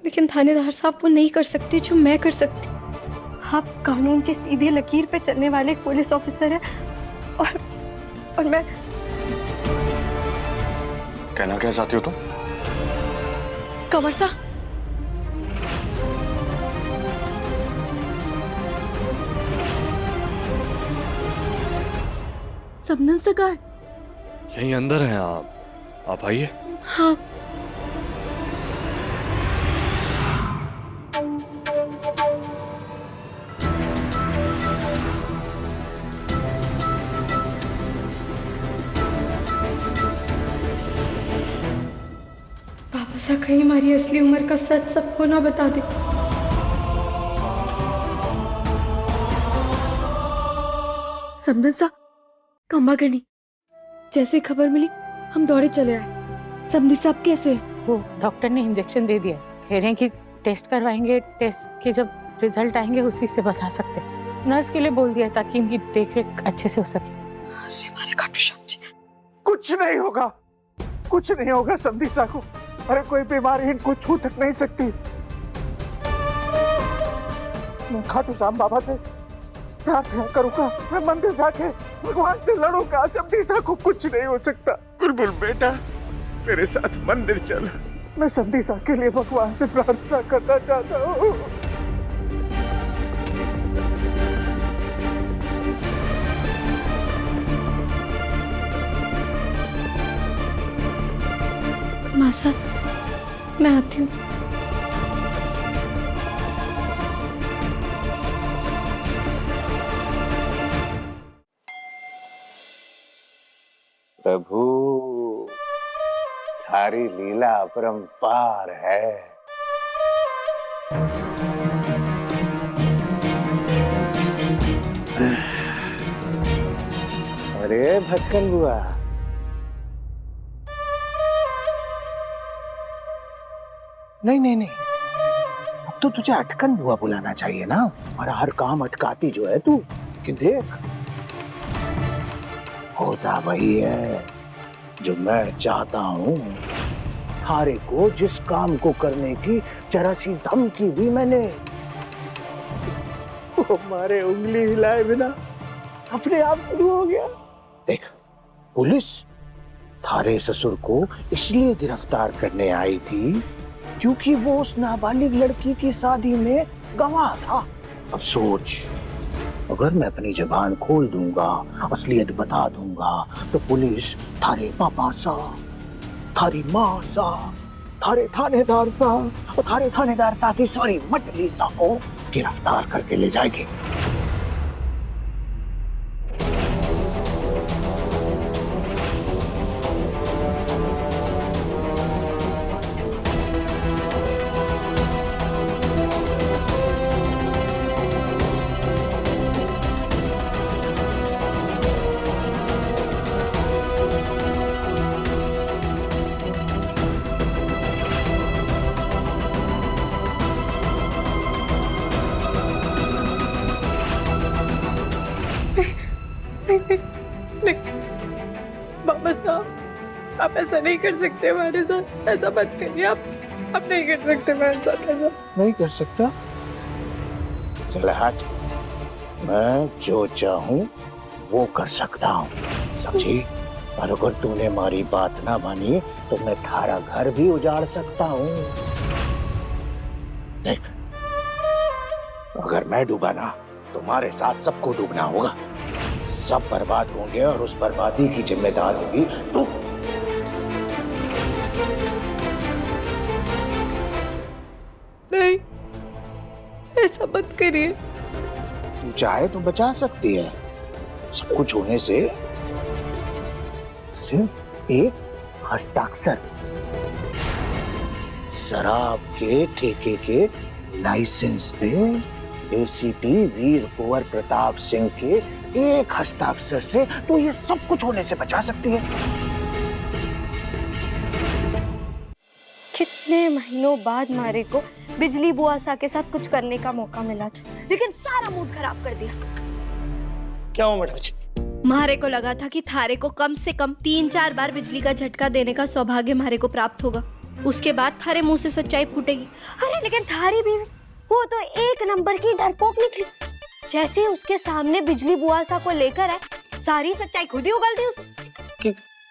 लेकिन थानेदार साहब वो नहीं कर सकते जो मैं कर सकती। आप कानून के सीधे लकीर पे चलने वाले एक पुलिस ऑफिसर हैं और मैं। कहना क्या चाहती हो तुम? कंवर साहब, सबनम से कहा है? यहीं अंदर हैं आप आइए। हाँ। पापा सा कहीं हमारी असली उम्र का सच सबको ना बता दे। समदन सा कम्बा करनी, जैसे खबर मिली हम दौड़े चले आए। समदी साहब कैसे? वो डॉक्टर ने इंजेक्शन दे दिया, कह रहे हैं कि टेस्ट करवाएंगे, टेस्ट के जब रिजल्ट आएंगे उसी से बता सकते हैं। नर्स के लिए बोल दिया ताकि इनकी देखरेख अच्छे से हो सके। अरे हमारे खाटू श्याम जी, कुछ नहीं होगा, कुछ नहीं होगा समधी सा को। अरे कोई बीमारी इनको छू तक नहीं सकती। मैं खाटू श्याम बाबा से प्रार्थना करूंगा, मैं मंदिर जाके भगवान से लड़ूंगा। समधी सा को कुछ नहीं हो सकता। बुलबुल बेटा, मेरे साथ मंदिर चल। मैं समधी सा के लिए भगवान से प्रार्थना करना चाहता हूँ। मासा मैं आती हूँ। प्रभु, थारी लीला अपरंपार है। अरे भटकन बुआ, नहीं, अब तो तुझे अटकन बुआ बुलाना चाहिए ना। और हर काम अटकाती जो है तू, कि देख होता वही है जो मैं चाहता हूँ। थारे को जिस काम को करने की जरा सी धमकी दी मैंने, वो हमारे उंगली हिलाए बिना अपने आप शुरू हो गया। देख, पुलिस थारे ससुर को इसलिए गिरफ्तार करने आई थी क्योंकि वो उस नाबालिग लड़की की शादी में गवाह था। अब सोच, अगर मैं अपनी जबान खोल दूंगा, असलियत बता दूंगा, तो पुलिस थारे पापा सा, थारी माँ सा, थारे थानेदार सा और थारे थानेदार सा की सारी मटली सा को गिरफ्तार करके ले जाएगी। बाबा साहब, आप ऐसा नहीं कर सकते हमारे साथ। ऐसा मत करिए आप नहीं कर सकते मेरे साथ ऐसा। नहीं कर सकता? चल हट, मैं जो चाहूं वो कर सकता हूँ, समझी? और अगर तूने हमारी बात ना मानी तो मैं थारा घर भी उजाड़ सकता हूँ। देख, अगर मैं डूबा ना, तुम्हारे साथ सबको डूबना होगा। सब बर्बाद होंगे और उस बर्बादी की जिम्मेदार होगी तू। नहीं, ऐसा मत करिए। तू चाहे तो बचा सकती है। सब कुछ होने से सिर्फ एक हस्ताक्षर शराब के ठेके के लाइसेंस पे एसीपी वीर कुंवर प्रताप सिंह के एक हस्ताक्षर से तो ये सब कुछ होने से बचा सकती है। कितने महीनों बाद मारे को बिजली बुआसा के साथ कुछ करने का मौका मिला था, लेकिन सारा मूड खराब कर दिया। क्या हुआ मैडम जी? मारे को लगा था कि थारे को कम से कम 3-4 बार बिजली का झटका देने का सौभाग्य मारे को प्राप्त होगा। उसके बाद थारे मुंह से सच्चाई फूटेगी। अरे लेकिन थारी बीवी वो तो एक नंबर की डरपोक निकली। जैसे ही उसके सामने बिजली बुआ सा को लेकर आए, सारी सच्चाई खुद ही उगल दी उसे।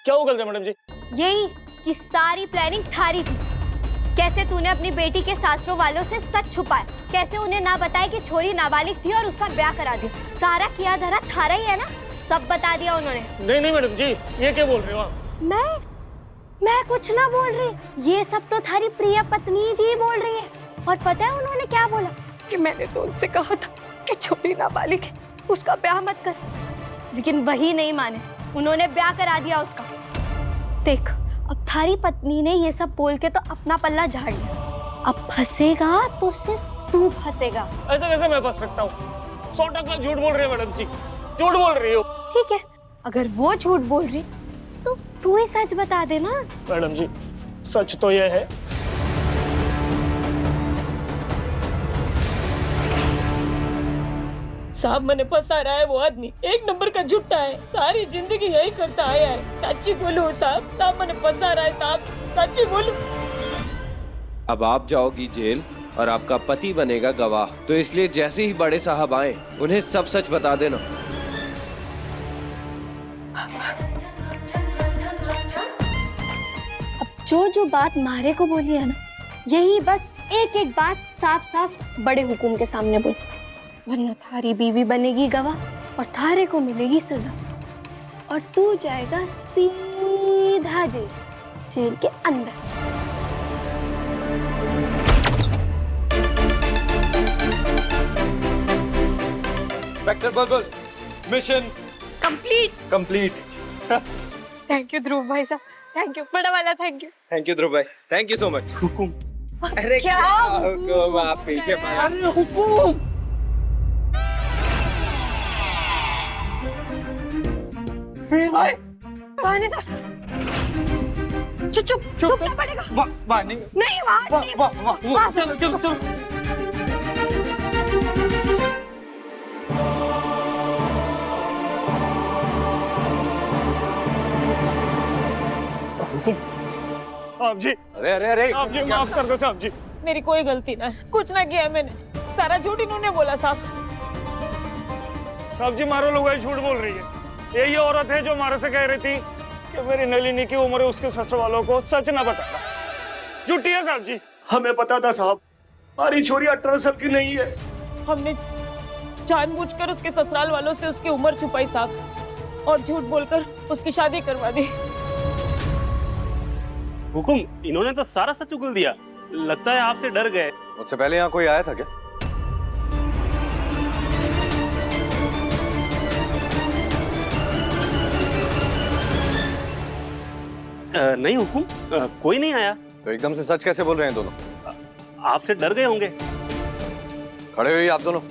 क्या उगल दिया मैडम जी? यही कि सारी प्लानिंग थारी थी। कैसे तूने अपनी बेटी के सासरों वालों से सच छुपाया, कैसे उन्हें ना बताया कि छोरी नाबालिग थी और उसका ब्याह करा दिया। सारा किया धरा थारा ही है ना, सब बता दिया उन्होंने। नहीं नहीं मैडम जी, ये क्या बोल रहे हो आप? मैं कुछ ना बोल रही, ये सब तो थारी प्रिय पत्नी जी बोल रही है। और पता है उन्होंने क्या बोला? कि मैंने तो उनसे कहा था कि छोरी नाबालिग है, उसका ब्याह मत कर। लेकिन वही नहीं माने, उन्होंने ब्याह करा दिया उसका। देख, अब थारी पत्नी ने ये सब बोल के तो अपना पल्ला झाड़ लिया। अब फंसेगा तो सिर्फ तू फंसेगा। ऐसा कैसे मैं फंस सकता हूँ? 100% झूठ बोल रहे हो मैडम जी, झूठ बोल रही हो। ठीक है, अगर वो झूठ बोल रही तो तू ही सच बता देना। मैडम जी, सच तो यह है साहब मैंने फंसा रहा है वो आदमी, एक नंबर का झुट्टा है, सारी जिंदगी यही करता आया है। सच्ची बोलो साहब, साहब मैंने फंसा रहा है साहब, सच्ची बोलो। अब आप जाओगी जेल और आपका पति बनेगा गवाह, तो इसलिए जैसे ही बड़े साहब आए उन्हें सब सच बता देना। अब जो बात मारे को बोली है ना, यही बस एक एक बात साफ साफ बड़े हुकुम के सामने बोल, वरना थारी बीवी बनेगी गवाह और थारे को मिलेगी सजा और तू जाएगा सीधा जेल के अंदर। Inspector Bulbul, mission complete. Thank you ध्रुव भाई साहब, थैंक यू बड़ा वाला, थैंक यू। थैंक यू ध्रुव भाई, थैंक यू सो मच। हुकुम। अरे क्या हुकुम? आप पीछे अरे हुकुम। भाई थानेदार साहब, चुप ना पड़ेगा। वाह नहीं, नहीं वहाँ वाह चलो चलो चलो। साहब जी, अरे अरे अरे साहब जी माफ कर दो साहब जी। मेरी कोई गलती ना है, कुछ ना किया है मैंने, सारा झूठ इन्होंने बोला साहब। साहब जी मारो लोग झूठ बोल रही है। यही औरत है जो हमारे से कह रही थी कि मेरी नलिनी की उम्र उसके ससुर वालों को सच ना बताना। झूठी है साहब जी। हमें पता था साहब, हमारी छोरी 18 साल की नहीं है। हमने जानबूझकर उसके ससुराल वालों से उसकी उम्र छुपाई साहब और झूठ बोलकर उसकी शादी करवा दी। हुकुम, इन्होंने तो सारा सच उगल दिया। लगता है आपसे डर गए। मुझसे पहले यहाँ कोई आया था क्या? नहीं हुकुम, कोई नहीं आया। तो एकदम से सच कैसे बोल रहे हैं दोनों? आपसे डर गए होंगे। खड़े हुए आप दोनों।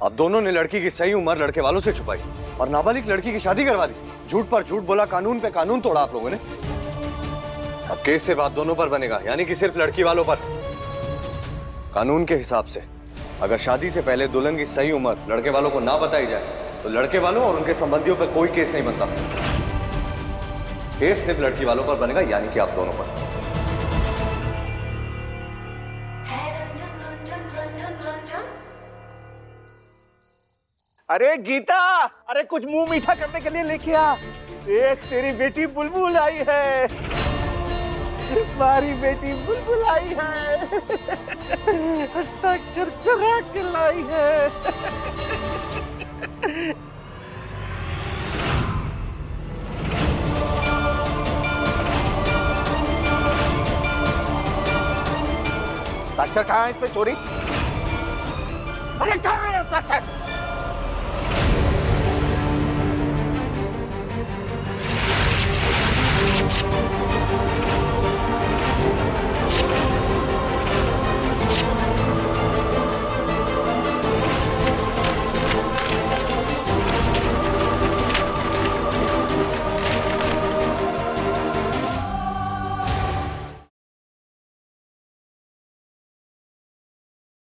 आप दोनों ने लड़की की सही उम्र लड़के वालों से छुपाई और नाबालिग लड़की की शादी करवा दी। झूठ पर झूठ बोला, कानून पे कानून तोड़ा आप लोगों ने। अब केस से बात दोनों पर बनेगा, यानी कि सिर्फ लड़की वालों पर। कानून के हिसाब से अगर शादी से पहले दुल्हन की सही उम्र लड़के वालों को ना बताई जाए तो लड़के वालों और उनके संबंधियों पर कोई केस नहीं बनता। केस सिर्फ लड़की वालों पर बनेगा, यानी कि आप दोनों पर। अरे गीता, अरे कुछ मुंह मीठा करने के लिए लेके आ। देख तेरी बेटी बुलबुल आई है, हमारी बेटी बुलबुल आई है। हस्ताक्षर करा के लाई है। हस्ताक्षर कहाँ है इस पे चोरी? अरे कहाँ है हस्ताक्षर?